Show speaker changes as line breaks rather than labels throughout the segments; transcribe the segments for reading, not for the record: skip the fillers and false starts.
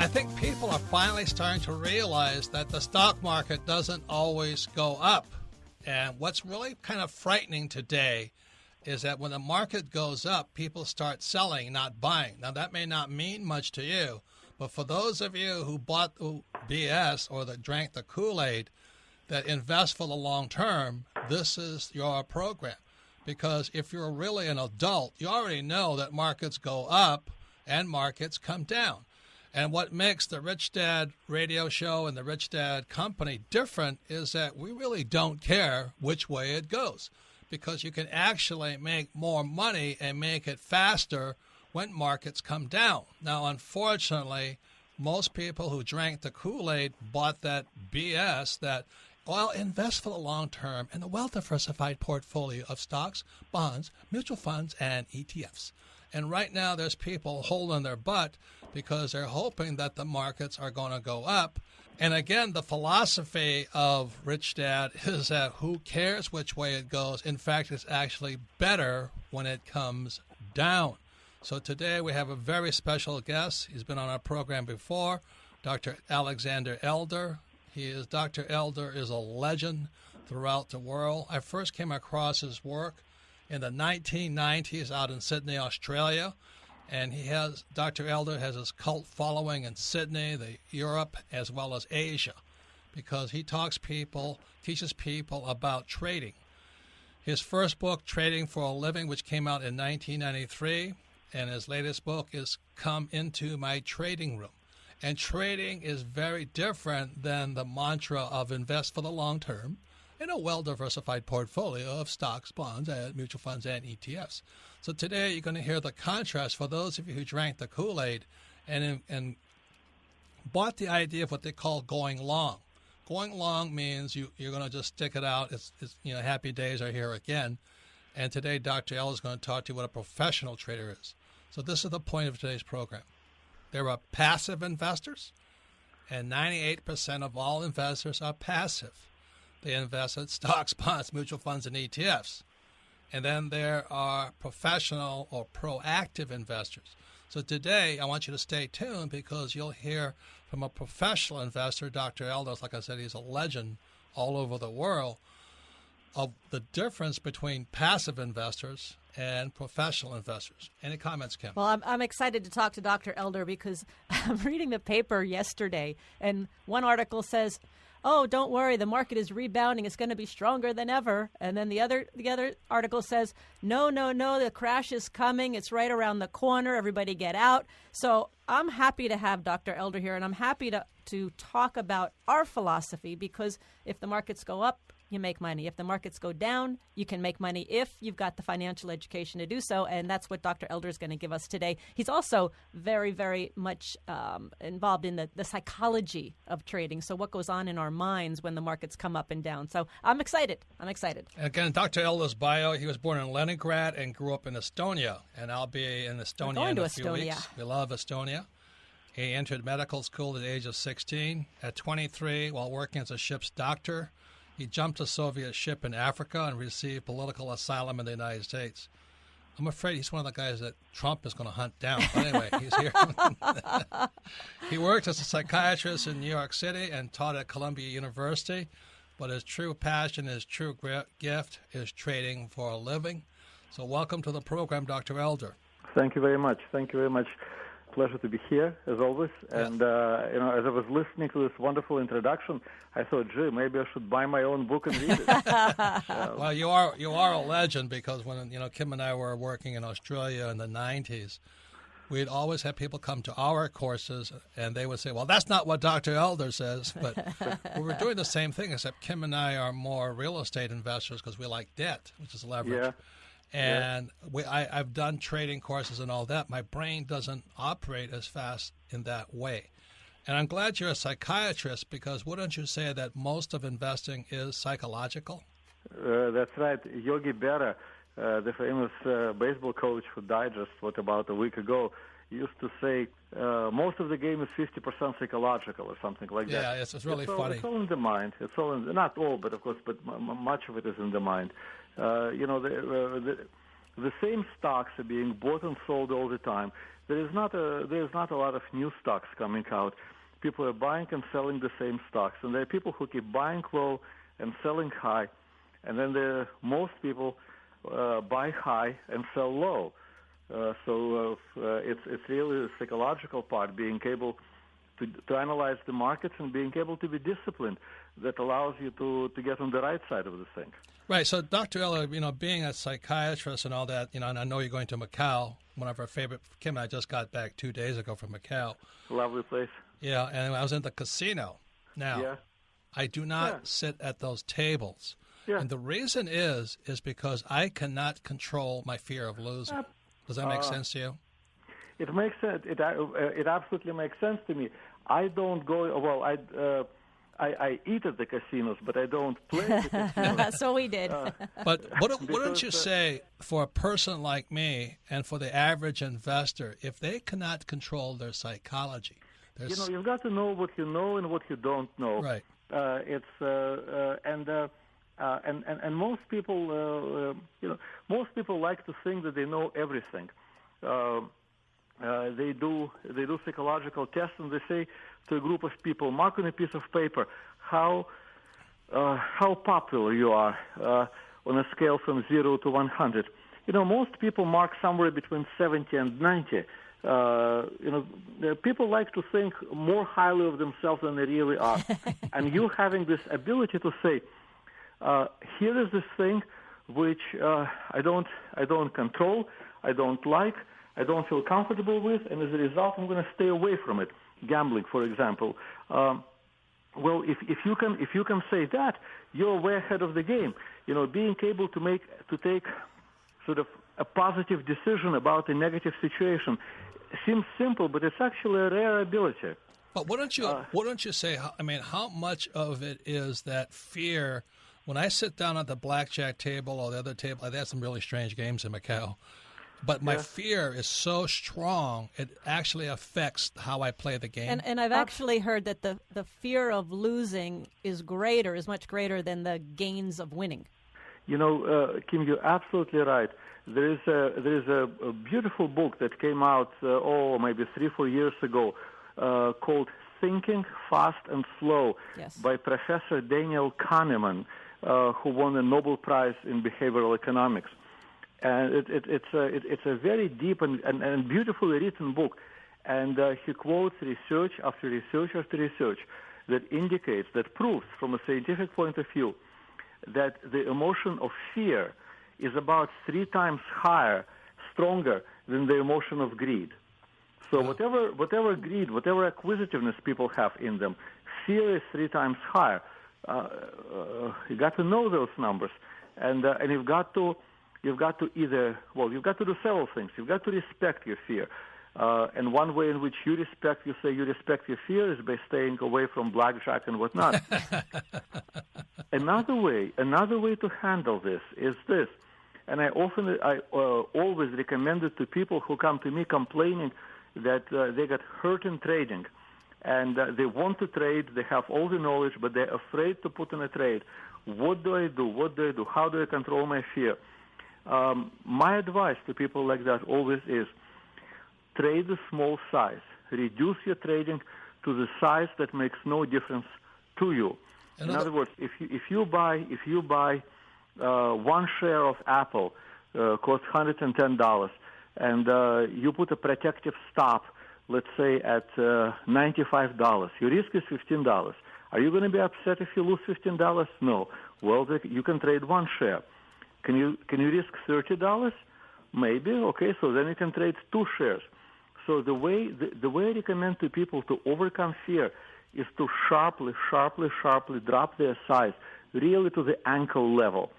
I think people are finally starting to realize that the stock market doesn't always go up. And what's really kind of frightening today is that when the market goes up, people start selling, not buying. Now, that may not mean much to you, but for those of you who bought the BS or that drank the Kool-Aid that invest for the long term, this is your program. Because if you're really an adult, you already know that markets go up and markets come down. And what makes the Rich Dad radio show and the Rich Dad company different is that we really don't care which way it goes, because you can actually make more money and make it faster when markets come down. Now, unfortunately, most people who drank the Kool-Aid bought that BS that, well, invest for the long term in a well-diversified portfolio of stocks, bonds, mutual funds, and ETFs. And right now there's people holding their butt because they're hoping that the markets are going to go up. And again, the philosophy of Rich Dad is that who cares which way it goes? In fact, it's actually better when it comes down. So today we have a very special guest. He's been on our program before, Dr. Alexander Elder. Dr. Elder is a legend throughout the world. I first came across his work in the 1990s out in Sydney, Australia. And Dr. Elder has his cult following in Sydney, Europe, as well as Asia, because he teaches people about trading. His first book, Trading for a Living, which came out in 1993, and his latest book is Come Into My Trading Room. And trading is very different than the mantra of invest for the long term in a well-diversified portfolio of stocks, bonds, and mutual funds, and ETFs. So today you're going to hear the contrast for those of you who drank the Kool-Aid and bought the idea of what they call going long. Going long means you're going to just stick it out. It's happy days are here again. And today Dr. L is going to talk to you what a professional trader is. So this is the point of today's program. There are passive investors, and 98% of all investors are passive. They invest in stocks, bonds, mutual funds, and ETFs. And then there are professional or proactive investors. So today, I want you to stay tuned because you'll hear from a professional investor, Dr. Elder. Like I said, he's a legend all over the world, of the difference between passive investors and professional investors. Any comments, Kim?
Well, I'm excited to talk to Dr. Elder because I'm reading the paper yesterday, and one article says, oh, don't worry, the market is rebounding. It's going to be stronger than ever. And then the other article says, no, the crash is coming. It's right around the corner. Everybody get out. So I'm happy to have Dr. Elder here, and I'm happy to talk about our philosophy, because if the markets go up, you make money. If the markets go down, you can make money if you've got the financial education to do so, and that's what Dr. Elder is going to give us today. He's also very, very much involved in the psychology of trading, so what goes on in our minds when the markets come up and down. So I'm excited.
Again, Dr. Elder's bio, he was born in Leningrad and grew up in Estonia, and I'll be in Estonia in a few weeks. We love Estonia. He entered medical school at the age of 16. At 23, while working as a ship's doctor, he jumped a Soviet ship in Africa and received political asylum in the United States. I'm afraid he's one of the guys that Trump is going to hunt down. But anyway, he's here. He worked as a psychiatrist in New York City and taught at Columbia University. But his true passion, his true gift is trading for a living. So welcome to the program, Dr. Elder.
Thank you very much. Pleasure to be here, as always.
Yes.
And, as I was listening to this wonderful introduction, I thought, gee, maybe I should buy my own book and read it.
Well, you are a legend, because when Kim and I were working in Australia in the 90s, we'd always have people come to our courses, and they would say, well, that's not what Dr. Elder says. But we were doing the same thing, except Kim and I are more real estate investors because we like debt, which is leverage.
Yeah.
And I've done trading courses and all that. My brain doesn't operate as fast in that way. And I'm glad you're a psychiatrist, because wouldn't you say that most of investing is psychological?
That's right. Yogi Berra, the famous baseball coach who died just about a week ago, used to say most of the game is 50% psychological or something like that.
Yeah, it's really funny.
It's all in the mind. It's all not all, but of course, but much of it is in the mind. the same stocks are being bought and sold all the time. There's not a lot of new stocks coming out. People are buying and selling the same stocks, and there are people who keep buying low and selling high, and then most people buy high and sell low. So it's really the psychological part, being able to analyze the markets and being able to be disciplined, that allows you to get on the right side of the thing.
Right. So, Dr. Eller, being a psychiatrist and all that, and I know you're going to Macau, one of our favorite. Kim and I just got back 2 days ago from Macau.
Lovely place.
Yeah, and I was in the casino. Now,
Yeah.
I do not sit at those tables.
Yeah.
And the reason is because I cannot control my fear of losing. Does that make sense to you?
It makes sense. It absolutely makes sense to me. I don't go. Well, I eat at the casinos, but I don't play at the casinos.
So we did.
But wouldn't you say, for a person like me and for the average investor, if they cannot control their psychology,
you've got to know what you know and what you don't know.
Right.
And most people, most people like to think that they know everything. They do psychological tests, and they say to a group of people, mark on a piece of paper how popular you are on a scale from 0 to 100. Most people mark somewhere between 70 and 90. People like to think more highly of themselves than they really are. And you having this ability to say, here is this thing which I don't control, I don't like, I don't feel comfortable with, and as a result, I'm going to stay away from it. Gambling, for example. Well, if you can say that, you're way ahead of the game. Being able to take sort of a positive decision about a negative situation seems simple, but it's actually a rare ability.
But wouldn't you say? How much of it is that fear? When I sit down at the blackjack table or the other table, they have some really strange games in Macau. But my fear is so strong, it actually affects how I play the game.
And I've actually heard that the fear of losing is much greater than the gains of winning.
Kim, you're absolutely right. There is a beautiful book that came out, maybe 3-4 years ago, called Thinking Fast and Slow by Professor Daniel Kahneman, who won a Nobel Prize in behavioral economics. And it's a very deep and beautifully written book. And he quotes research after research after research that indicates, that proves from a scientific point of view, that the emotion of fear is about 3 times higher, stronger than the emotion of greed. So whatever greed, whatever acquisitiveness people have in them, fear is 3 times higher. You got to know those numbers, and you've got to do several things. You've got to respect your fear. And one way in which you respect your fear is by staying away from blackjack and whatnot. Another way to handle this is this, and I always recommend it to people who come to me complaining that they got hurt in trading, and they want to trade, they have all the knowledge, but they're afraid to put in a trade. What do I do? How do I control my fear? My advice to people like that always is, trade a small size. Reduce your trading to the size that makes no difference to you. In other words, if you buy 1 share of Apple, costs $110, and you put a protective stop, let's say at $95, your risk is $15. Are you going to be upset if you lose $15? No. Well, you can trade 1 share. Can you risk $30? Maybe. Okay, so then you can trade 2 shares. So the way I recommend to people to overcome fear is to sharply drop their size, really to the ankle level,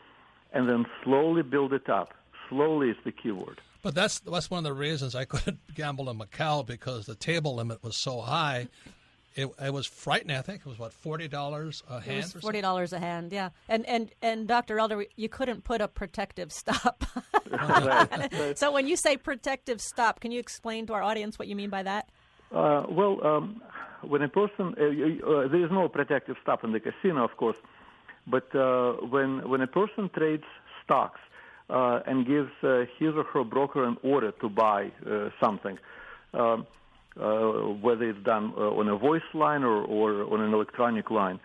and then slowly build it up. Slowly is the key word.
But that's one of the reasons I couldn't gamble in Macau, because the table limit was so high. It was frightening. I think it was, $40 a hand?
It was $40 a hand, yeah. And Dr. Elder, you couldn't put a protective stop. So when you say protective stop, can you explain to our audience what you mean by that?
When a person, there is no protective stop in the casino, of course, but when a person trades stocks, and gives his or her broker an order to buy something, whether it's done on a voice line or on an electronic line.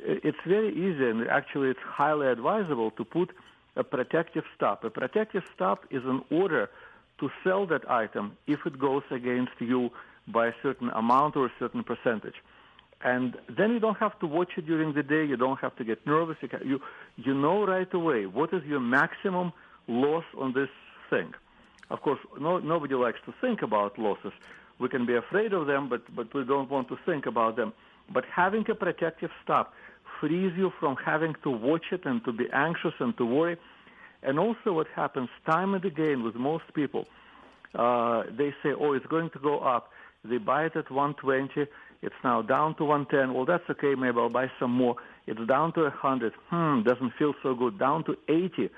It's very easy, and actually it's highly advisable to put a protective stop. A protective stop is an order to sell that item if it goes against you by a certain amount or a certain percentage. And then you don't have to watch it during the day. You don't have to get nervous. You know right away what is your maximum loss on this thing. Of course, nobody likes to think about losses. We can be afraid of them, but we don't want to think about them. But having a protective stop frees you from having to watch it and to be anxious and to worry. And also what happens time and again with most people, they say, oh, it's going to go up. They buy it at 120. It's now down to 110. Well, that's okay. Maybe I'll buy some more. It's down to 100. Doesn't feel so good. Down to 80.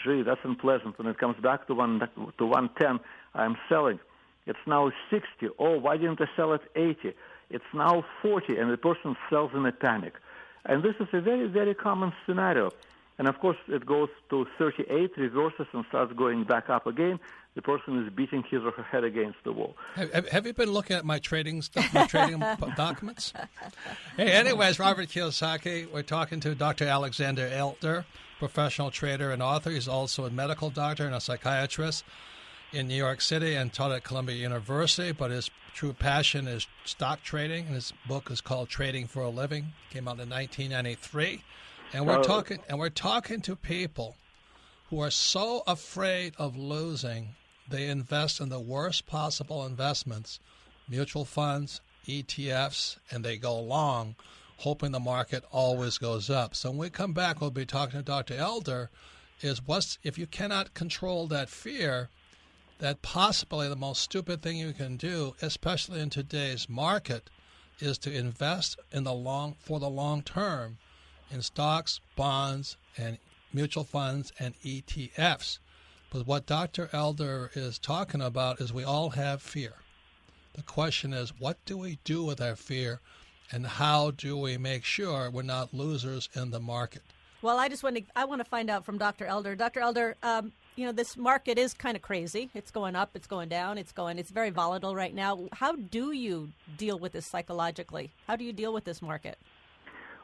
Gee, that's unpleasant. When it comes back to 110, I'm selling. It's now 60. Oh, why didn't I sell at 80? It's now 40, and the person sells in a panic. And this is a very, very common scenario. And, of course, it goes to 38, reverses, and starts going back up again. The person is beating his or her head against the wall.
Have you been looking at my trading stuff, my trading documents? Hey, anyways, Robert Kiyosaki, we're talking to Dr. Alexander Elder, professional trader and author. He's also a medical doctor and a psychiatrist in New York City and taught at Columbia University, but his true passion is stock trading, and his book is called Trading for a Living. Came out in 1993. And we're talking to people who are so afraid of losing, they invest in the worst possible investments, mutual funds, ETFs, and they go long, hoping the market always goes up. So when we come back, we'll be talking to Dr. Elder, if you cannot control that fear, that possibly the most stupid thing you can do, especially in today's market, is to invest for the long term in stocks, bonds, and mutual funds and ETFs. But what Dr. Elder is talking about is we all have fear. The question is, what do we do with our fear, and how do we make sure we're not losers in the market?
Well, I want to find out from Dr. Elder. Dr. Elder, this market is kind of crazy. It's going up, it's going down, it's very volatile right now. How do you deal with this psychologically? How do you deal with this market?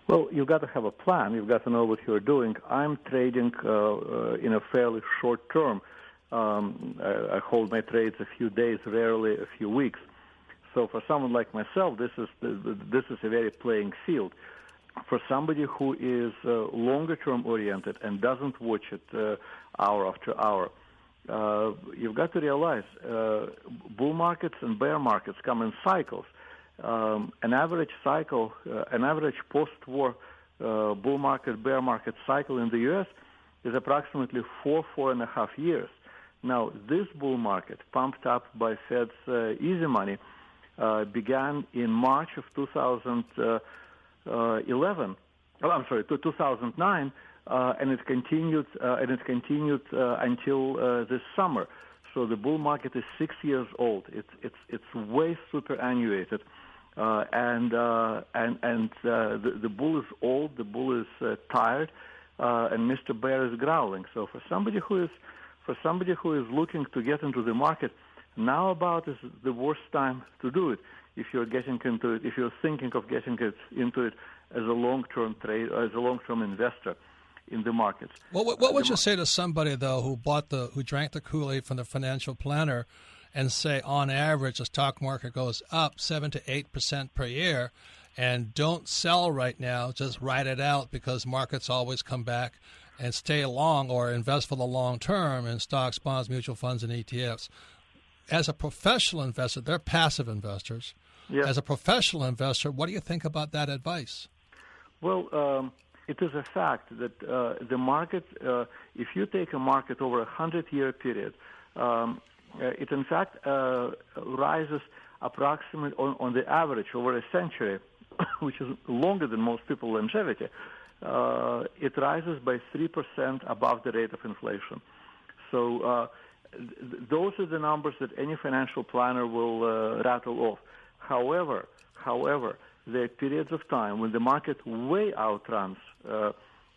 Well, you've got to have a plan. You've got to know what you're doing. I'm trading in a fairly short term. I hold my trades a few days, rarely a few weeks. So for someone like myself, this is a very playing field. For somebody who is longer-term oriented and doesn't watch it hour after hour, you've got to realize bull markets and bear markets come in cycles. An average cycle, an average post-war bull market, bear market cycle in the U.S. is approximately 4.5 years. Now, this bull market, pumped up by Fed's easy money, began in March of 2009, and it continued until this summer. So the bull market is 6 years old. It's way superannuated, and the bull is old. The bull is tired, and Mr. Bear is growling. So for somebody who is looking to get into the market, now about is the worst time to do it. If you're getting into it, if you're thinking of getting into it as a long-term trade, as a long-term investor in the markets.
What would you say to somebody though who drank the Kool-Aid from the financial planner, and say on average the stock market goes up 7 to 8% per year, and don't sell right now, just ride it out because markets always come back, and stay long or invest for the long term in stocks, bonds, mutual funds, and ETFs? As a professional investor, they're passive investors.
Yeah.
As a professional investor, what do you think about that advice?
Well, it is a fact that the market, if you take a market over a 100-year period, it in fact rises approximately on the average over a century, which is longer than most people's longevity. It rises by 3% above the rate of inflation. So those are the numbers that any financial planner will rattle off. However, there are periods of time when the market way outruns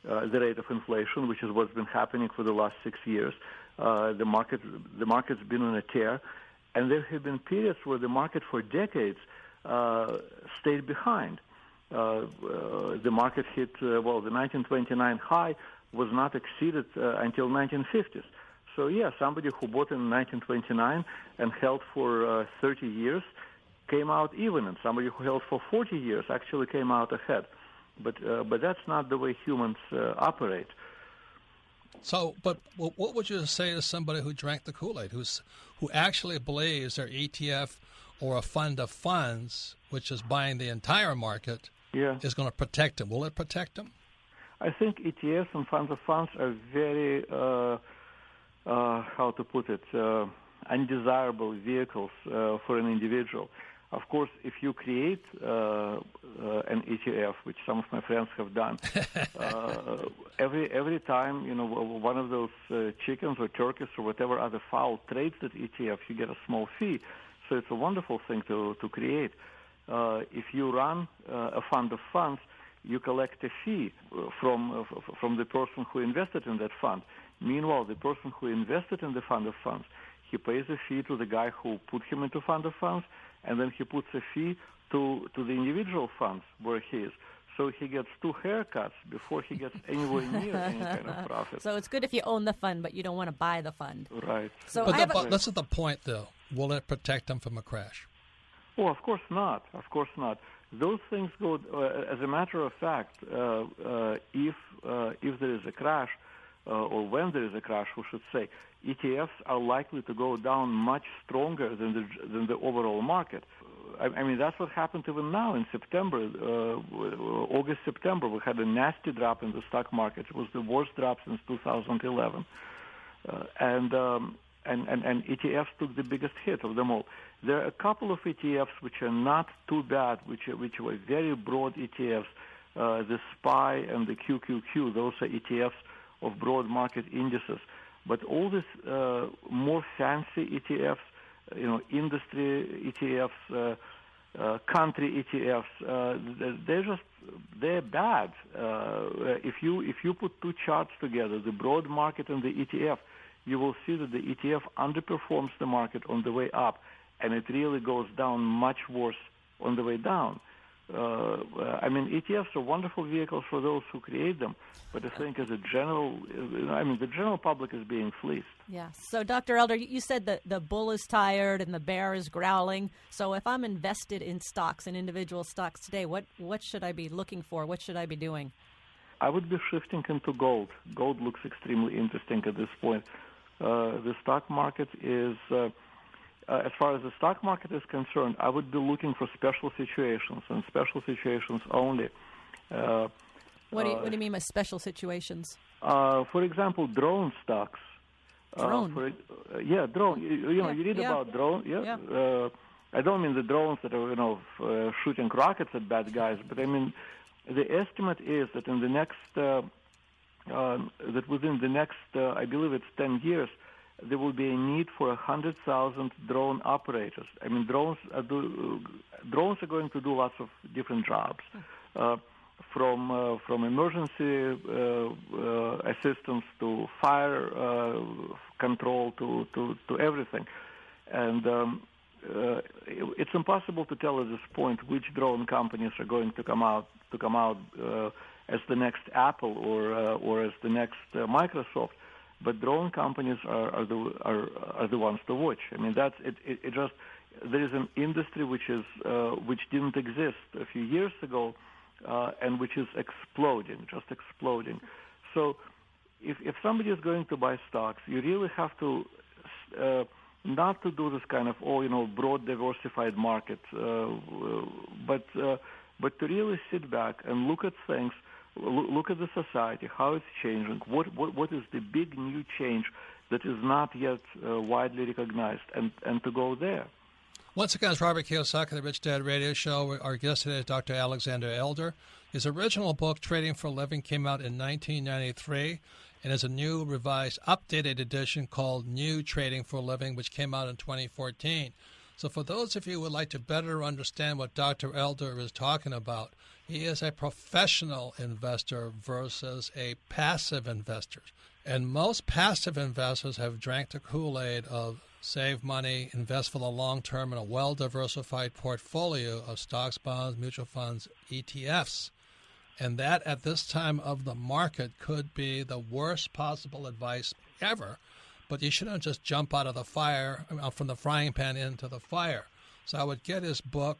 the rate of inflation, which is what's been happening for the last 6 years. The market's been on a tear, and there have been periods where the market for decades stayed behind. The market hit, the 1929 high was not exceeded until 1950s. So, yeah, somebody who bought in 1929 and held for 30 years came out even, and somebody who held for 40 years actually came out ahead. But that's not the way humans operate.
So, but what would you say to somebody who drank the Kool-Aid, who actually believes their ETF or a fund of funds, which is buying the entire market, is going to protect them? Will it protect them?
I think ETFs and funds of funds are very, how to put it, undesirable vehicles for an individual. Of course, if you create an ETF, which some of my friends have done, every time one of those chickens or turkeys or whatever other fowl trades that ETF, you get a small fee. So it's a wonderful thing to create. If you run a fund of funds, you collect a fee from the person who invested in that fund. Meanwhile, the person who invested in the fund of funds, he pays a fee to the guy who put him into fund of funds, and then he puts a fee to the individual funds where he is. So he gets two haircuts before he gets anywhere near any kind of profit.
So it's good if you own the fund, but you don't want to buy the fund.
Right.
So
but this is the point, though. Will it protect them from a crash?
Oh, of course not. Of course not. Those things go. As a matter of fact, if there is a crash, or when there is a crash, we should say, ETFs are likely to go down much stronger than the overall market. I mean, that's what happened even now in September, August, September. We had a nasty drop in the stock market. It was the worst drop since 2011, and ETFs took the biggest hit of them all. There are a couple of ETFs which are not too bad, which were very broad ETFs. The SPY and the QQQ, those are ETFs of broad market indices. But all these more fancy ETFs, industry ETFs, country ETFs, they're bad. If you put two charts together, the broad market and the ETF, you will see that the ETF underperforms the market on the way up, and it really goes down much worse on the way down. ETFs are wonderful vehicles for those who create them, but I think as a general, the general public is being fleeced.
Yeah. So, Dr. Elder, you said that the bull is tired and the bear is growling. So if I'm invested in stocks, in individual stocks today, what should I be looking for? What should I be doing?
I would be shifting into gold. Gold looks extremely interesting at this point. The stock market is... as far as the stock market is concerned, I would be looking for special situations and special situations only.
What do you mean by special situations?
For example, drone stocks.
Drone?
Drone. You read about drone.
Yeah.
I don't mean the drones that are shooting rockets at bad guys, but I mean the estimate is that in the next within the next I believe it's 10 years. There will be a need for 100,000 drone operators. I mean, drones are going to do lots of different jobs, from emergency assistance to fire control to everything, and it's impossible to tell at this point which drone companies are going to come out as the next Apple or as the next Microsoft. But drone companies are the ones to watch. I mean, that's it. It just there is an industry which didn't exist a few years ago, and which is exploding. So, if somebody is going to buy stocks, you really have to not to do this kind of broad diversified market, but to really sit back and look at things. Look at the society, how it's changing, what is the big new change that is not yet widely recognized, and to go there.
Once again, it's Robert Kiyosaki, the Rich Dad Radio Show. Our guest today is Dr. Alexander Elder. His original book, Trading for a Living, came out in 1993, and is a new, revised, updated edition called New Trading for a Living, which came out in 2014. So for those of you who would like to better understand what Dr. Elder is talking about, He is a professional investor versus a passive investor. And most passive investors have drank the Kool-Aid of save money, invest for the long term in a well-diversified portfolio of stocks, bonds, mutual funds, ETFs. And that, at this time of the market, could be the worst possible advice ever. But you shouldn't just jump out of the fire, from the frying pan into the fire. So I would get his book,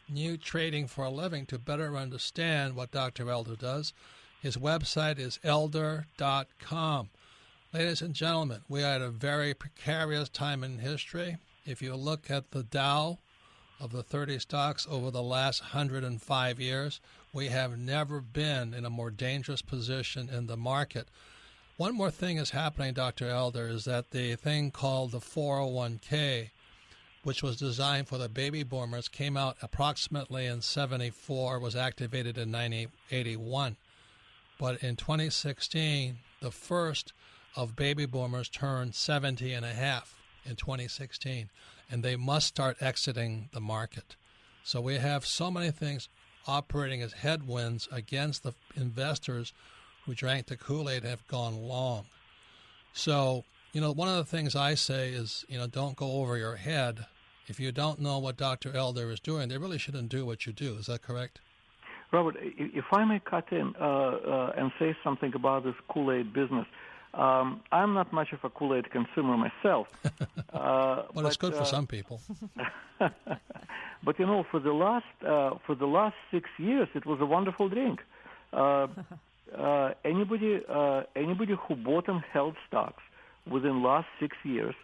New Trading for a Living, to better understand what Dr. Elder does. His website is elder.com. Ladies and gentlemen, we are at a very precarious time in history. If you look at the Dow of the 30 stocks over the last 105 years, we have never been in a more dangerous position in the market. One more thing is happening, Dr. Elder, is that the thing called the 401k, which was designed for the baby boomers, came out approximately in 74, was activated in 1981. But in 2016, the first of baby boomers turned 70 and a half in 2016, and they must start exiting the market. So we have so many things operating as headwinds against the investors who drank the Kool-Aid and have gone long. So, one of the things I say is, don't go over your head. If you don't know what Dr. Elder is doing, they really shouldn't do what you do. Is that correct?
Robert, if I may cut in and say something about this Kool-Aid business, I'm not much of a Kool-Aid consumer myself.
Well, it's good for some people.
But for the last 6 years, it was a wonderful drink. Anybody who bought and held stocks within the last 6 years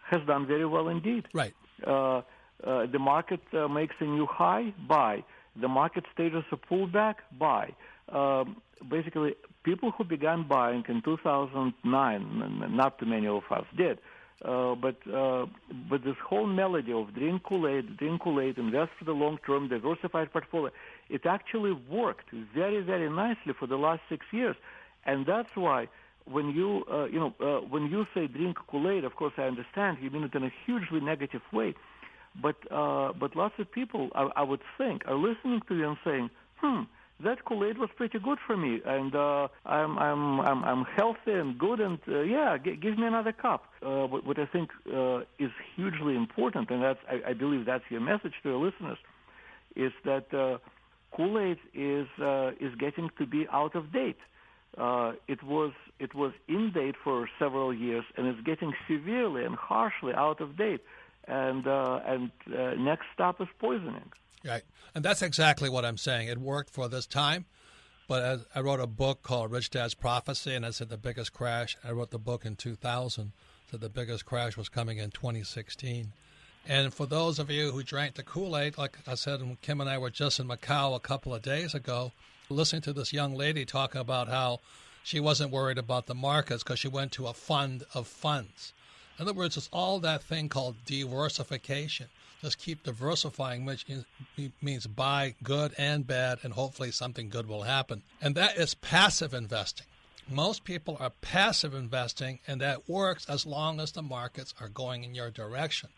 has done very well indeed.
Right.
The market makes a new high, buy. The market stages a pullback, buy. Basically, people who began buying in 2009, not too many of us did, but this whole melody of drink Kool-Aid, invest for the long term, diversified portfolio, it actually worked very, very nicely for the last 6 years, and that's why when you say drink Kool-Aid, of course I understand you mean it in a hugely negative way, but lots of people I would think are listening to you and saying, that Kool-Aid was pretty good for me, and I'm healthy and good, and give me another cup. What I think is hugely important, and I believe that's your message to your listeners, is that Kool-Aid is getting to be out of date. It was in date for several years, and it's getting severely and harshly out of date. And next stop is poisoning.
Right. And that's exactly what I'm saying. It worked for this time, but I wrote a book called Rich Dad's Prophecy, and I said the biggest crash. I wrote the book in 2000, said the biggest crash was coming in 2016. And for those of you who drank the Kool-Aid, like I said, Kim and I were just in Macau a couple of days ago, listening to this young lady talking about how she wasn't worried about the markets because she went to a fund of funds. In other words, it's all that thing called diversification. Just keep diversifying, which means buy good and bad, and hopefully something good will happen. And that is passive investing. Most people are passive investing, and that works as long as the markets are going in your direction.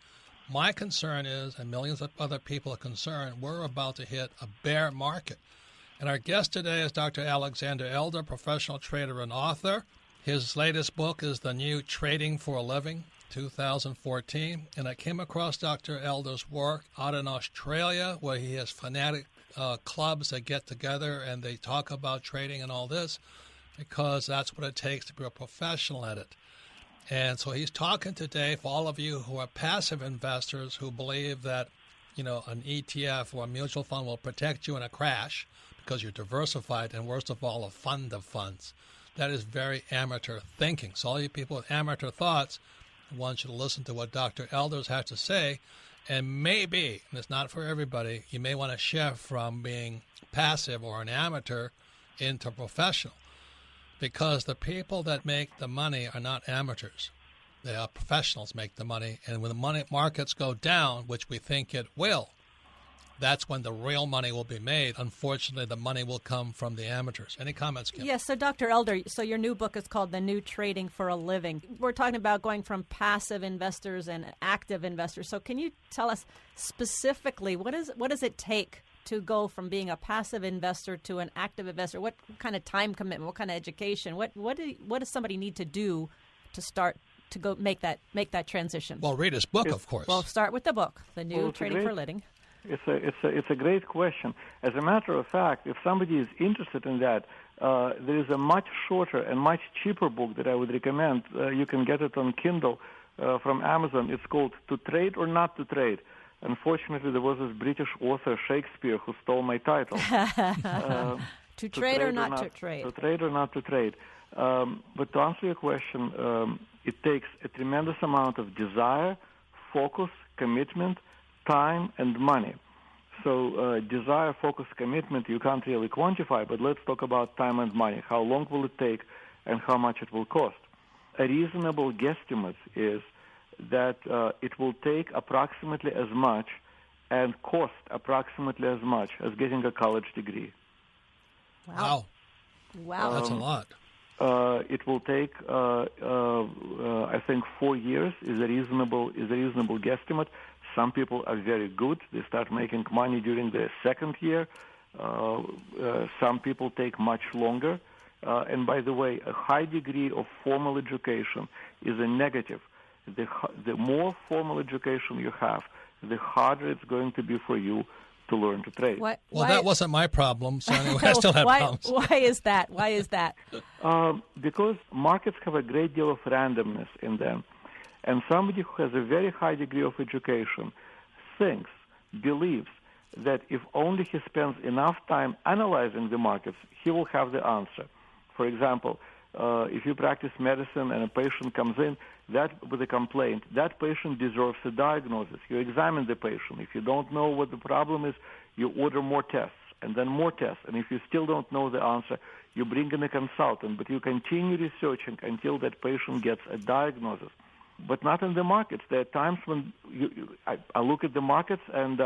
My concern is, and millions of other people are concerned, we're about to hit a bear market. And our guest today is Dr. Alexander Elder, professional trader and author. His latest book is The New Trading for a Living, 2014. And I came across Dr. Elder's work out in Australia, where he has fanatic clubs that get together and they talk about trading and all this, because that's what it takes to be a professional at it. And so he's talking today for all of you who are passive investors who believe that, an ETF or a mutual fund will protect you in a crash because you're diversified, and worst of all, a fund of funds. That is very amateur thinking. So all you people with amateur thoughts, I want you to listen to what Dr. Elders has to say, and maybe, and it's not for everybody, you may want to shift from being passive or an amateur into professional, because the people that make the money are not amateurs. They are professionals make the money, and when the money markets go down, which we think it will, that's when the real money will be made. Unfortunately, the money will come from the amateurs. Any comments, Kim?
Yes, so Dr. Elder, so your new book is called The New Trading for a Living. We're talking about going from passive investors and active investors. So can you tell us specifically what does it take to go from being a passive investor to an active investor? What kind of time commitment? What kind of education? What does somebody need to do to start to go make that transition?
Well, read his book, of course.
Well, start with the book, The New Trading for a Living.
It's a great question. As a matter of fact, if somebody is interested in that, there is a much shorter and much cheaper book that I would recommend. You can get it on Kindle from Amazon. It's called To Trade or Not to Trade. Unfortunately, there was this British author, Shakespeare, who stole my title.
To trade or not to trade.
To trade or not to trade. But to answer your question, it takes a tremendous amount of desire, focus, commitment, time, and money. So desire, focus, commitment, you can't really quantify, but let's talk about time and money. How long will it take and how much it will cost? A reasonable guesstimate is that it will take approximately as much and cost approximately as much as getting a college degree.
Wow. That's a lot.
It will take, I think, 4 years is a reasonable guesstimate. Some people are very good. They start making money during their second year. Some people take much longer. And by the way, a high degree of formal education is a negative. The more formal education you have, the harder it's going to be for you to learn to trade.
Well, that wasn't my problem, so anyway, I still have problems.
Why is that?
Because markets have a great deal of randomness in them. And somebody who has a very high degree of education believes that if only he spends enough time analyzing the markets, he will have the answer. For example, if you practice medicine and a patient comes in with a complaint, that patient deserves a diagnosis. You examine the patient. If you don't know what the problem is, you order more tests and then more tests. And if you still don't know the answer, you bring in a consultant. But you continue researching until that patient gets a diagnosis. But not in the markets. There are times when I look at the markets and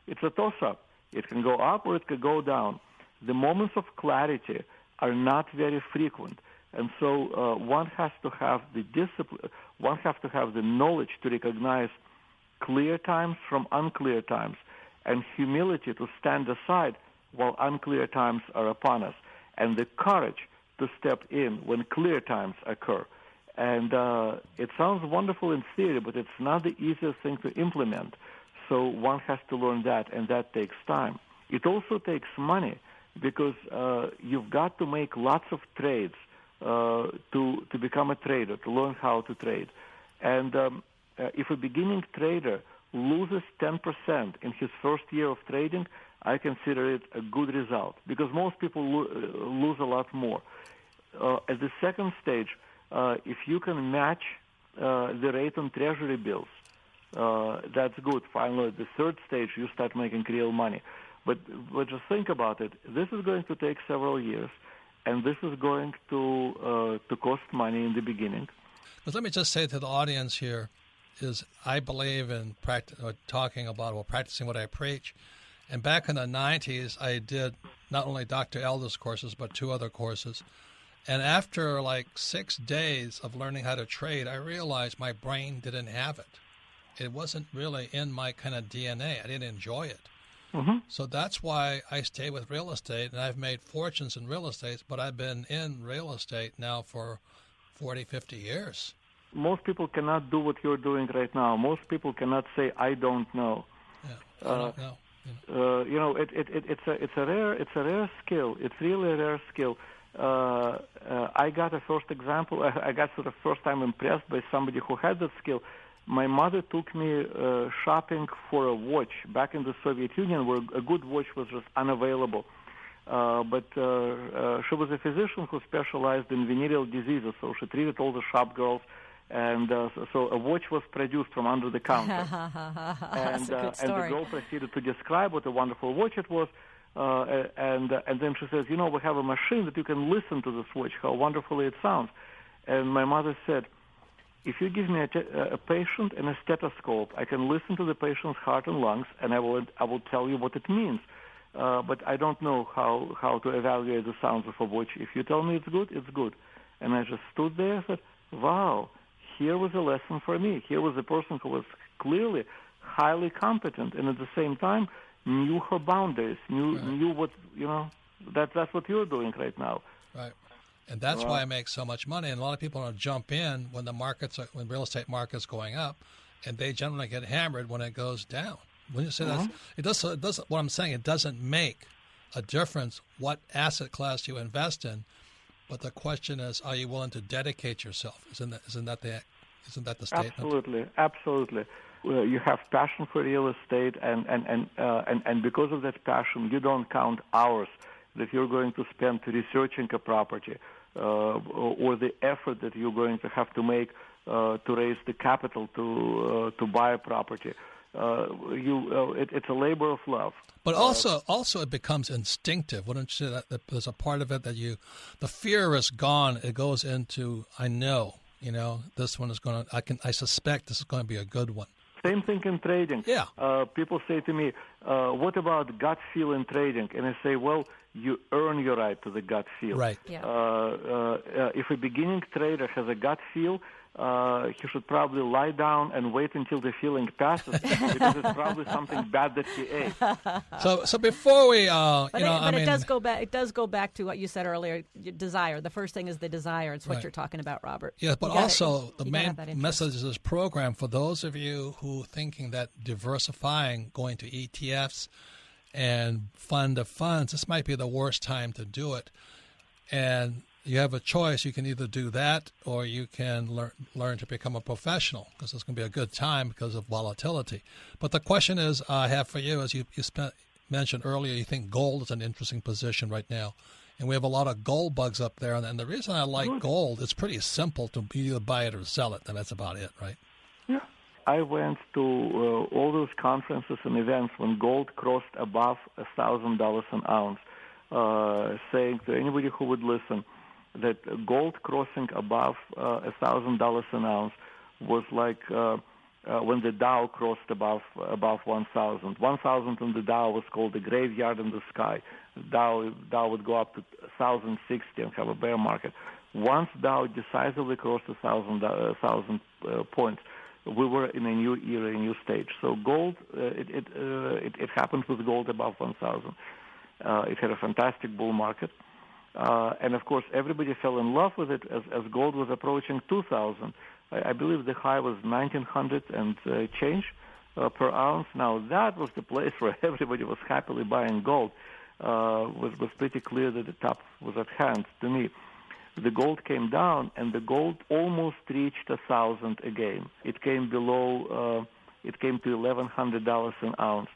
it's a toss-up. It can go up or it can go down. The moments of clarity are not very frequent. And so one has to have the discipline, one has to have the knowledge to recognize clear times from unclear times and humility to stand aside while unclear times are upon us, and the courage to step in when clear times occur. And it sounds wonderful in theory, but it's not the easiest thing to implement. So one has to learn that, and that takes time. It also takes money because you've got to make lots of trades to become a trader, to learn how to trade. And if a beginning trader loses 10% in his first year of trading, I consider it a good result because most people lose a lot more. At the second stage, if you can match the rate on treasury bills, that's good. Finally, at the third stage, you start making real money. But just think about it. This is going to take several years, and this is going to cost money in the beginning.
But let me just say to the audience here is I believe in practicing what I preach. And back in the 90s, I did not only Dr. Elder's courses, but 2 other courses. And after like 6 days of learning how to trade, I realized my brain didn't have it. It wasn't really in my kind of DNA. I didn't enjoy it. Mm-hmm. So that's why I stay with real estate, and I've made fortunes in real estate, but I've been in real estate now for 40, 50 years.
Most people cannot do what you're doing right now. Most people cannot say, I don't know.
Yeah, I don't know.
It's a rare skill. It's really a rare skill. I got a first example. I got sort of first time impressed by somebody who had that skill. My mother took me shopping for a watch back in the Soviet Union, where a good watch was just unavailable. But she was a physician who specialized in venereal diseases, so she treated all the shop girls. And so a watch was produced from under the counter.
And
the girl proceeded to describe what a wonderful watch it was. And then she says, we have a machine that you can listen to this watch, how wonderfully it sounds. And my mother said, if you give me a patient and a stethoscope, I can listen to the patient's heart and lungs, and I will tell you what it means. But I don't know how to evaluate the sounds of a watch. If you tell me it's good, it's good. And I just stood there and said, wow, here was a lesson for me. Here was a person who was clearly highly competent and at the same time knew her boundaries, knew what, that's what you're doing right now.
Right. And that's why I make so much money. And a lot of people want to jump in when when real estate market's going up, and they generally get hammered when it goes down. When you say that, it does. What I'm saying, it doesn't make a difference what asset class you invest in, but the question is, are you willing to dedicate yourself? Isn't that the statement?
Absolutely. You have passion for real estate, and because of that passion, you don't count hours that you're going to spend researching a property, or the effort that you're going to have to make to raise the capital to buy a property. It's a labor of love.
But also it becomes instinctive. Wouldn't you say that there's a part of it that the fear is gone. It goes into, I know, this one is going to, I suspect this is going to be a good one.
Same thing in trading.
Yeah.
People say to me, what about gut feel in trading? And I say, well, you earn your right to the gut feel.
Right.
Yeah.
If a beginning trader has a gut feel, he should probably lie down and wait until the feeling passes, because it's probably something bad that he ate.
So before we,
it does go back. It does go back to what you said earlier. Desire. The first thing is the desire. It's what you're talking about, Robert.
Yeah, but also the main message of this program for those of you who thinking that diversifying, going to ETFs and fund of funds, this might be the worst time to do it. And you have a choice. You can either do that or you can learn to become a professional, because it's going to be a good time because of volatility. But the question is, I have for you, as you mentioned earlier, you think gold is an interesting position right now. And we have a lot of gold bugs up there. And the reason I like gold, it's pretty simple to either buy it or sell it. And that's about it, right?
Yeah. I went to all those conferences and events when gold crossed above $1,000 an ounce, saying to anybody who would listen that gold crossing above $1,000 an ounce was like when the Dow crossed above 1,000. 1,000 on the Dow was called the graveyard in the sky. Dow would go up to 1,060 and have a bear market. Once Dow decisively crossed 1,000 points, we were in a new era, a new stage. So gold, it happened with gold above 1,000. It had a fantastic bull market. And, of course, everybody fell in love with it as gold was approaching 2,000. I believe the high was 1,900 and change per ounce. Now, that was the place where everybody was happily buying gold. Was pretty clear that the top was at hand to me. The gold came down, and the gold almost reached 1,000 again. It came below, it came to $1,100 an ounce.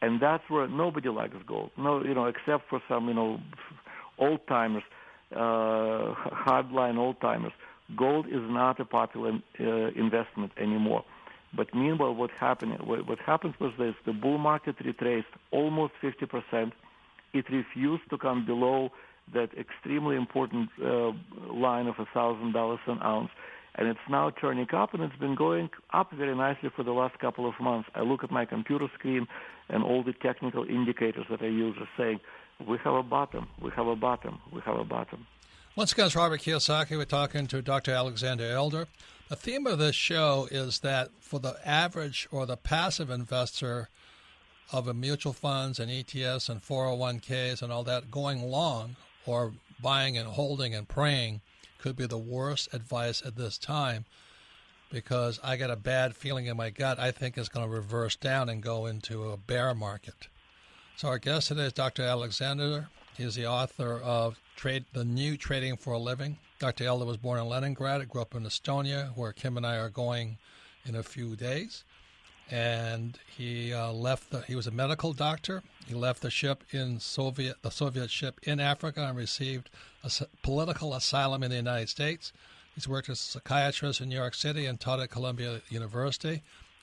And that's where nobody likes gold. No, except for some, old-timers, hardline old-timers. Gold is not a popular investment anymore. But meanwhile, what happened was this: the bull market retraced almost 50%. It refused to come below that extremely important line of $1,000 an ounce. And it's now turning up, and it's been going up very nicely for the last couple of months. I look at my computer screen, and all the technical indicators that I use are saying, we have a bottom, we have a bottom, we have a bottom.
Once again, it's Robert Kiyosaki. We're talking to Dr. Alexander Elder. The theme of this show is that for the average or the passive investor of a mutual funds and ETFs and 401ks and all that, going long or buying and holding and praying could be the worst advice at this time, because I got a bad feeling in my gut. I think it's going to reverse down and go into a bear market. So our guest today is Dr. Alexander. He's the author of The New Trading for a Living. Dr. Elder was born in Leningrad, grew up in Estonia, where Kim and I are going in a few days. And he he was a medical doctor. He left the ship the Soviet ship in Africa, and received a political asylum in the United States. He's worked as a psychiatrist in New York City and taught at Columbia University,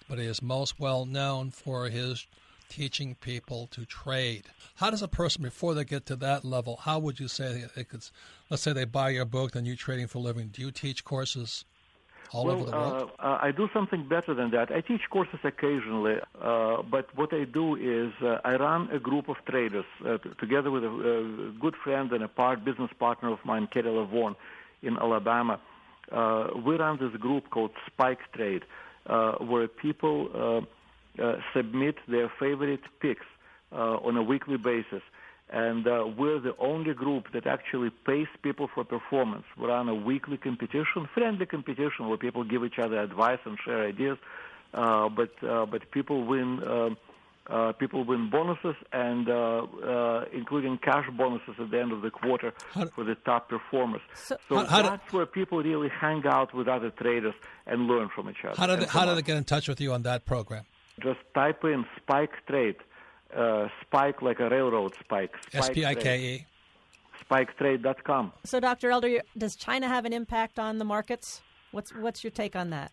but he is most well known for his teaching people to trade. How does a person, before they get to that level, how would you say they could, let's say they buy your book, The New Trading for a Living, do you teach courses all over the world?
I do something better than that. I teach courses occasionally, but what I do is I run a group of traders together with a good friend and a business partner of mine, Kerry Lavon, in Alabama. We run this group called Spike Trade, where people submit their favorite picks on a weekly basis. And we're the only group that actually pays people for performance. We run a weekly competition, friendly competition, where people give each other advice and share ideas. But people win bonuses, and including cash bonuses at the end of the quarter for the top performers. So that's where people really hang out with other traders and learn from each other.
How did they get in touch with you on that program?
Just type in Spike Trade. Spike like a railroad spike.
SPIKE.
SpikeTrade.com.
So, Dr. Elder, does China have an impact on the markets? What's your take on that?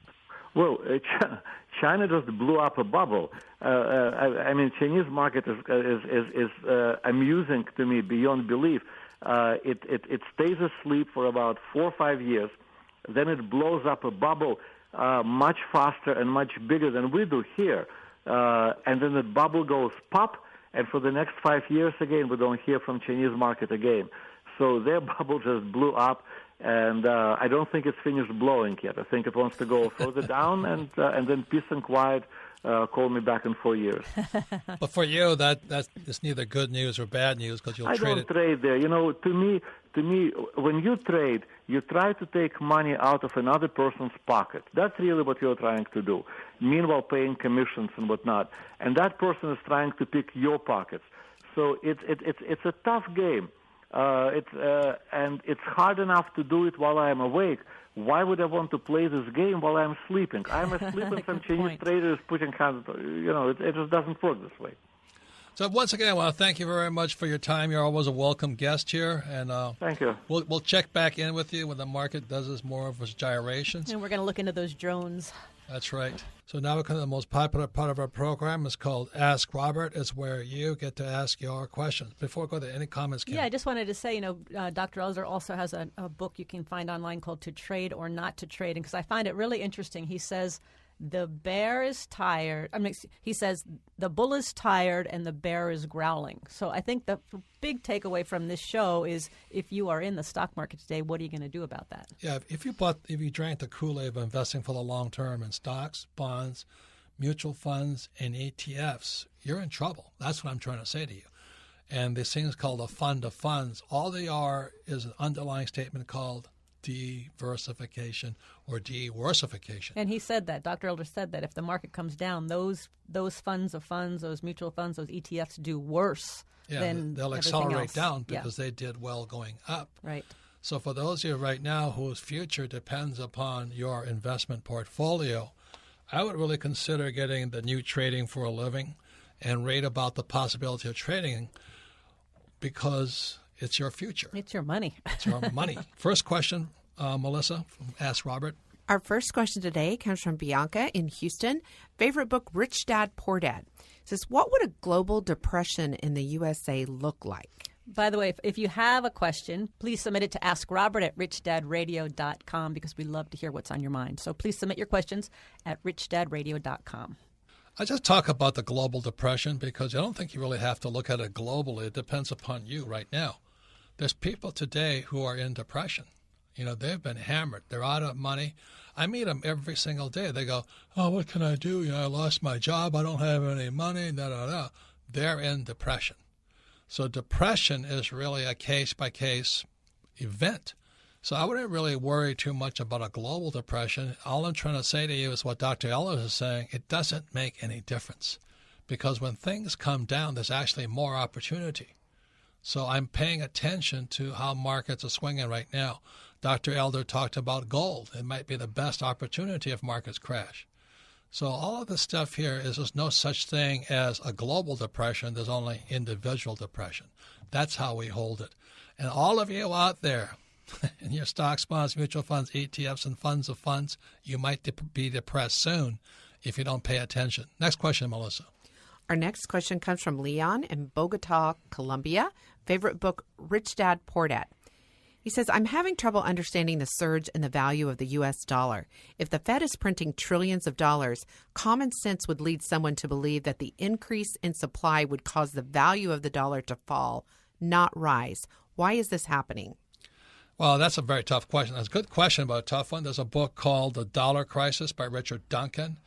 Well, China just blew up a bubble. I mean, Chinese market is amusing to me beyond belief. It stays asleep for about 4 or 5 years, then it blows up a bubble much faster and much bigger than we do here. And then the bubble goes pop, and for the next 5 years again, we don't hear from Chinese market again. So their bubble just blew up, and I don't think it's finished blowing yet. I think it wants to go further down, and then peace and quiet. Call me back in 4 years.
But for you, that's neither good news or bad news, because you'll trade it. I
don't trade there. You know, to me, when you trade, you try to take money out of another person's pocket. That's really what you're trying to do. Meanwhile, paying commissions and whatnot. And that person is trying to pick your pockets. So it's a tough game. And it's hard enough to do it while I am awake. Why would I want to play this game while I'm sleeping? I'm asleep and some Chinese trader is putting hands. You know, it just doesn't work this way.
So once again, I want to thank you very much for your time. You're always a welcome guest here, and
thank you.
We'll check back in with you when the market does more of its gyrations.
And we're going to look into those drones.
That's right. So now we're coming to the most popular part of our program. It's called Ask Robert. It's where you get to ask your questions. Before we go to any comments, Kim?
Yeah, I just wanted to say, Dr. Elder also has a book you can find online called To Trade or Not to Trade. And because I find it really interesting, he says the bear is tired. He says the bull is tired and the bear is growling. So I think the big takeaway from this show is if you are in the stock market today, what are you going to do about that?
Yeah, if you drank the Kool-Aid of investing for the long term in stocks, bonds, mutual funds, and ETFs, you're in trouble. That's what I'm trying to say to you. And this thing is called a fund of funds. All they are is an underlying statement called diversification or de-worsification.
And he said that, Dr. Elder said that if the market comes down, those funds of funds, those mutual funds, those ETFs do worse than
they'll accelerate down because they did well going up.
Right.
So for those of you right now whose future depends upon your investment portfolio, I would really consider getting the new Trading for a Living and read about the possibility of trading, because it's your future.
It's your money.
It's your money. First question, Melissa, from Ask Robert.
Our first question today comes from Bianca in Houston. Favorite book, Rich Dad, Poor Dad. Says, what would a global depression in the USA look like?
By the way, if you have a question, please submit it to AskRobert@RichDadRadio.com, because we love to hear what's on your mind. So please submit your questions at RichDadRadio.com.
I just talk about the global depression because I don't think you really have to look at it globally. It depends upon you right now. There's people today who are in depression. They've been hammered. They're out of money. I meet them every single day. They go, oh, what can I do? I lost my job. I don't have any money. Da-da-da. They're in depression. So depression is really a case-by-case event. So I wouldn't really worry too much about a global depression. All I'm trying to say to you is what Dr. Ellis is saying. It doesn't make any difference, because when things come down, there's actually more opportunity. So I'm paying attention to how markets are swinging right now. Dr. Elder talked about gold. It might be the best opportunity if markets crash. So all of this stuff here is there's no such thing as a global depression. There's only individual depression. That's how we hold it. And all of you out there in your stocks, bonds, mutual funds, ETFs, and funds of funds, you might be depressed soon if you don't pay attention. Next question, Melissa.
Our next question comes from Leon in Bogota, Colombia. Favorite book, Rich Dad, Poor Dad. He says, I'm having trouble understanding the surge in the value of the U.S. dollar. If the Fed is printing trillions of dollars, common sense would lead someone to believe that the increase in supply would cause the value of the dollar to fall, not rise. Why is this happening?
Well, that's a very tough question. That's a good question, but a tough one. There's a book called The Dollar Crisis by Richard Duncan.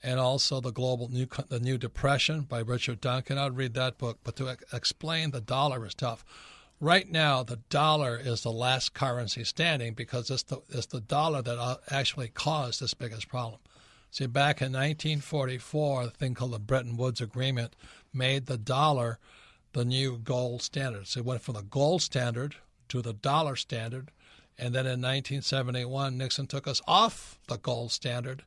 and also the New Depression by Richard Duncan. I'd read that book, but to explain the dollar is tough. Right now, the dollar is the last currency standing because it's the dollar that actually caused this biggest problem. See, back in 1944, a thing called the Bretton Woods Agreement made the dollar the new gold standard. So it went from the gold standard to the dollar standard, and then in 1971, Nixon took us off the gold standard,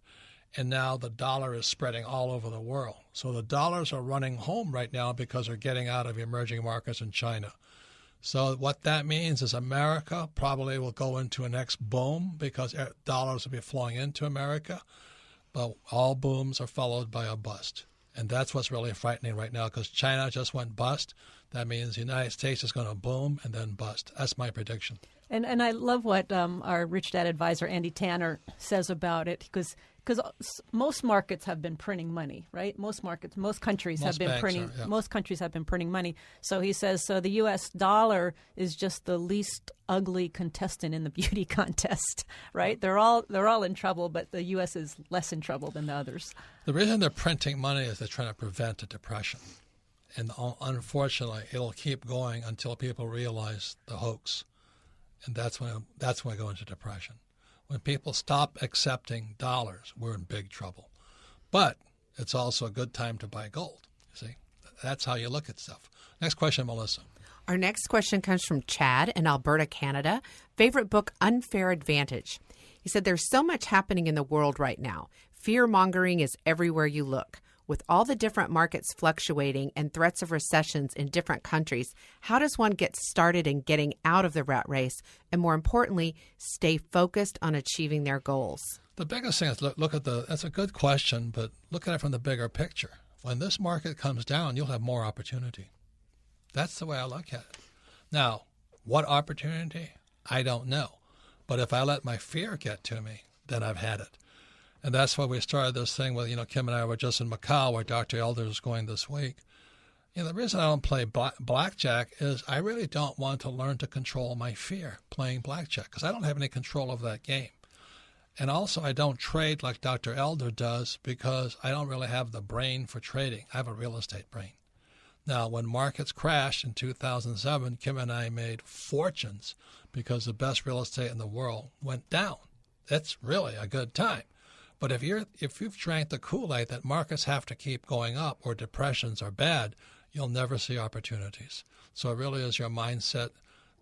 and now the dollar is spreading all over the world. So the dollars are running home right now because they're getting out of emerging markets in China. So what that means is America probably will go into a next boom because dollars will be flowing into America, but all booms are followed by a bust. And that's what's really frightening right now because China just went bust. That means the United States is going to boom and then bust. That's my prediction.
And I love what our Rich Dad advisor, Andy Tanner, says about it because most markets have been printing money, right? Most countries have been printing money. So he says, so the U.S. dollar is just the least ugly contestant in the beauty contest, right? They're all in trouble, but the U.S. is less in trouble than the others.
The reason they're printing money is they're trying to prevent a depression. And unfortunately, it'll keep going until people realize the hoax. And that's when I go into depression. When people stop accepting dollars, we're in big trouble. But it's also a good time to buy gold. You see, that's how you look at stuff. Next question, Melissa.
Our next question comes from Chad in Alberta, Canada. Favorite book, Unfair Advantage. He said, there's so much happening in the world right now. Fear-mongering is everywhere you look. With all the different markets fluctuating and threats of recessions in different countries, how does one get started in getting out of the rat race and, more importantly, stay focused on achieving their goals?
The biggest thing is that's a good question, but look at it from the bigger picture. When this market comes down, you'll have more opportunity. That's the way I look at it. Now, what opportunity? I don't know. But if I let my fear get to me, then I've had it. And that's why we started this thing with, Kim and I were just in Macau where Dr. Elder is going this week. The reason I don't play blackjack is I really don't want to learn to control my fear playing blackjack because I don't have any control of that game. And also I don't trade like Dr. Elder does because I don't really have the brain for trading. I have a real estate brain. Now, when markets crashed in 2007, Kim and I made fortunes because the best real estate in the world went down. That's really a good time. But if you've drank the Kool-Aid that markets have to keep going up or depressions are bad, you'll never see opportunities. So it really is your mindset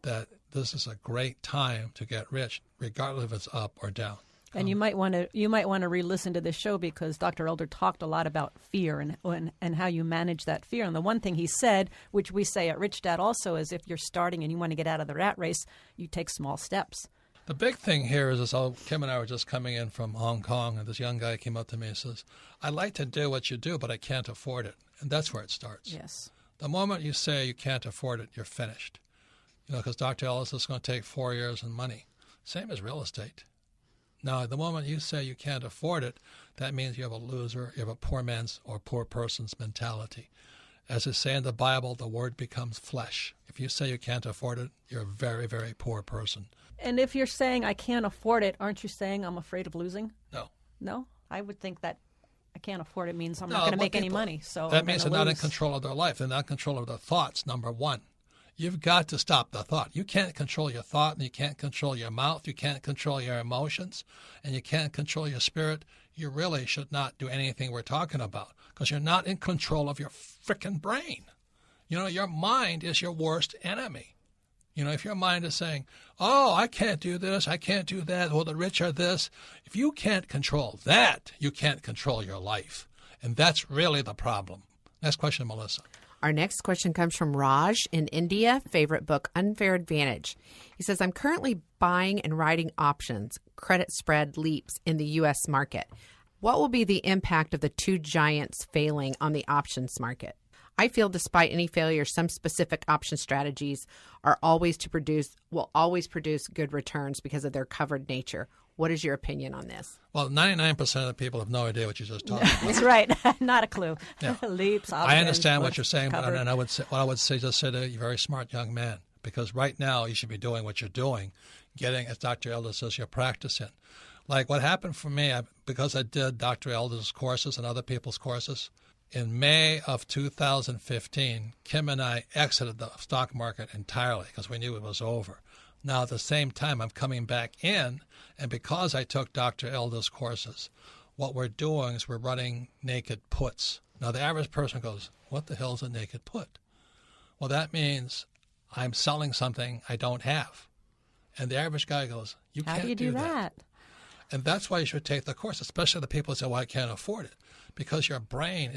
that this is a great time to get rich, regardless if it's up or down.
And you might want to re-listen to this show because Dr. Elder talked a lot about fear and how you manage that fear. And the one thing he said, which we say at Rich Dad also, is if you're starting and you want to get out of the rat race, you take small steps.
The big thing here is Kim and I were just coming in from Hong Kong, and this young guy came up to me and says, I'd like to do what you do, but I can't afford it. And that's where it starts.
Yes.
The moment you say you can't afford it, you're finished. Because Dr. Ellis is going to take 4 years and money. Same as real estate. Now, the moment you say you can't afford it, that means you have a loser, you have a poor man's or poor person's mentality. As it says in the Bible, the word becomes flesh. If you say you can't afford it, you're a very, very poor person.
And if you're saying I can't afford it, aren't you saying I'm afraid of losing?
No.
No? I would think that I can't afford it means I'm not going to make any money. So
that means they're not in control of their life. They're not in control of their thoughts, number one. You've got to stop the thought. You can't control your thought, and you can't control your mouth. You can't control your emotions, and you can't control your spirit. You really should not do anything we're talking about because you're not in control of your frickin' brain. Your mind is your worst enemy. If your mind is saying, oh, I can't do this, I can't do that, or the rich are this, if you can't control that, you can't control your life. And that's really the problem. Next question, Melissa.
Our next question comes from Raj in India. Favorite book, Unfair Advantage. He says, I'm currently buying and writing options, credit spread leaps in the U.S. market. What will be the impact of the two giants failing on the options market? I feel despite any failure, some specific option strategies will always produce good returns because of their covered nature. What is your opinion on this?
Well, 99% of the people have no idea what you just talked about.
That's right. Not a clue.
Yeah.
Leaps, options,
I understand what you're saying,
covered.
and I would say just say to you, very smart young man, because right now you should be doing what you're doing, getting, as Dr. Elder says, your practice in. Like what happened for me, because I did Dr. Elder's courses and other people's courses, in May of 2015, Kim and I exited the stock market entirely because we knew it was over. Now, at the same time, I'm coming back in, and because I took Dr. Elder's courses, what we're doing is we're running naked puts. Now, the average person goes, what the hell is a naked put? Well, that means I'm selling something I don't have. And the average guy goes, you
How
can't
do you do that?
And that's why you should take the course, especially the people who say, well, I can't afford it. Because your brain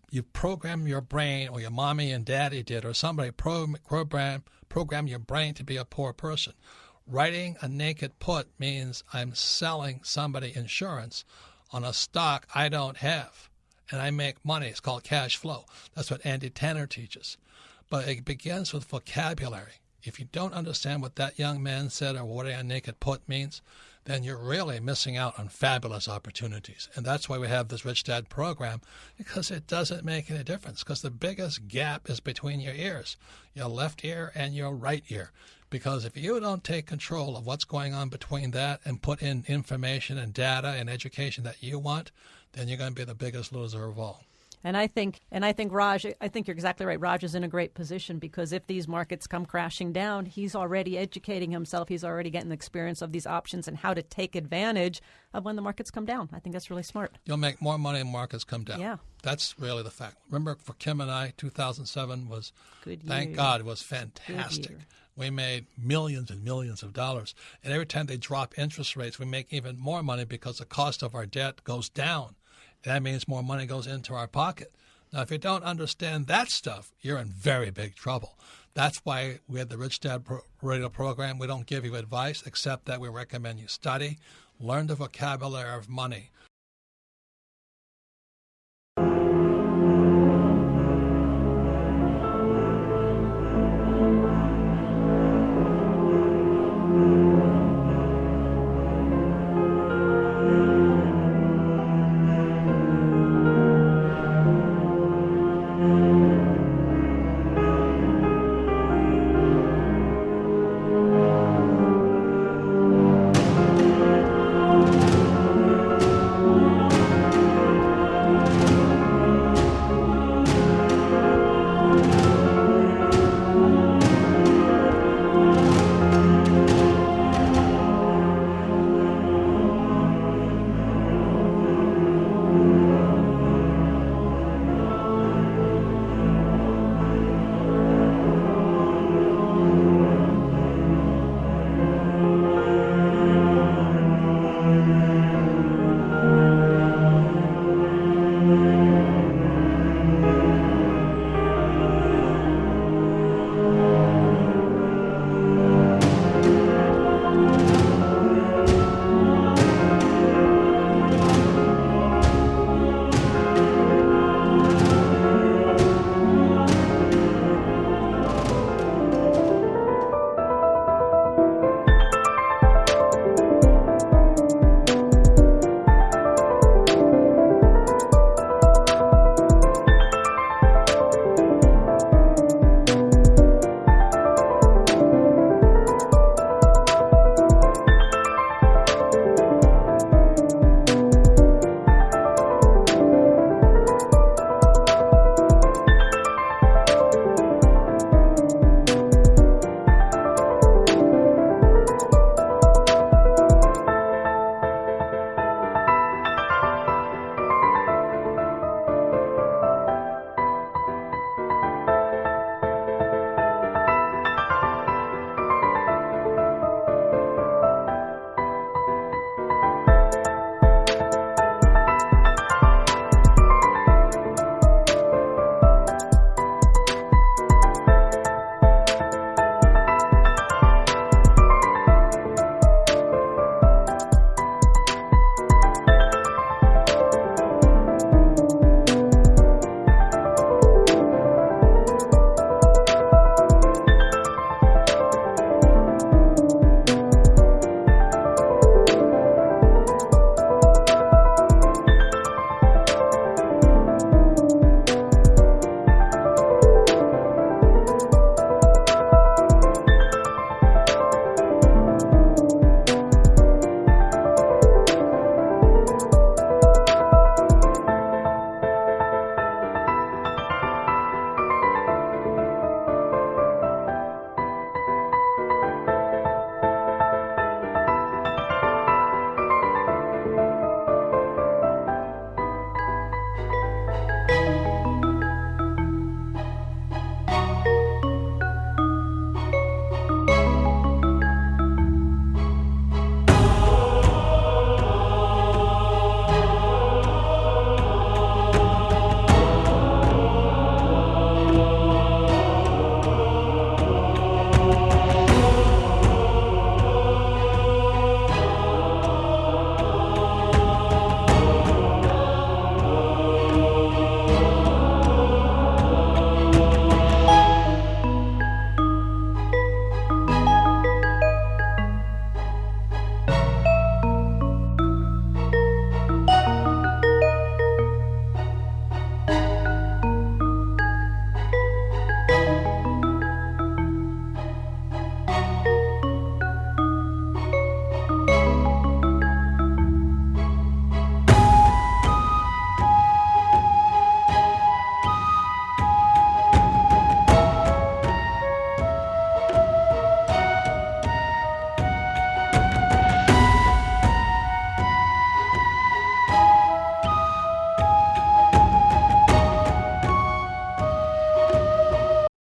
you program your brain, or your mommy and daddy did, or somebody program your brain to be a poor person. Writing a naked put means I'm selling somebody insurance on a stock I don't have, and I make money. It's called cash flow. That's what Andy Tanner teaches. But it begins with vocabulary. If you don't understand what that young man said or what a naked put means, then you're really missing out on fabulous opportunities. And that's why we have this Rich Dad program, because it doesn't make any difference, because the biggest gap is between your ears, your left ear and your right ear. Because if you don't take control of what's going on between that and put in information and data and education that you want, then you're going to be the biggest loser of all.
And I think Raj, I think you're exactly right. Raj is in a great position because if these markets come crashing down, he's already educating himself. He's already getting the experience of these options and how to take advantage of when the markets come down. I think that's really smart.
You'll make more money when markets come down.
Yeah.
That's really the fact. Remember, for Kim and I, 2007 was,
Good
thank
year.
God, it was fantastic.
Good year.
We made millions and millions of dollars. And every time they drop interest rates, we make even more money because the cost of our debt goes down. That means more money goes into our pocket. Now, if you don't understand that stuff, you're in very big trouble. That's why we had the Rich Dad radio program. We don't give you advice, except that we recommend you study, learn the vocabulary of money.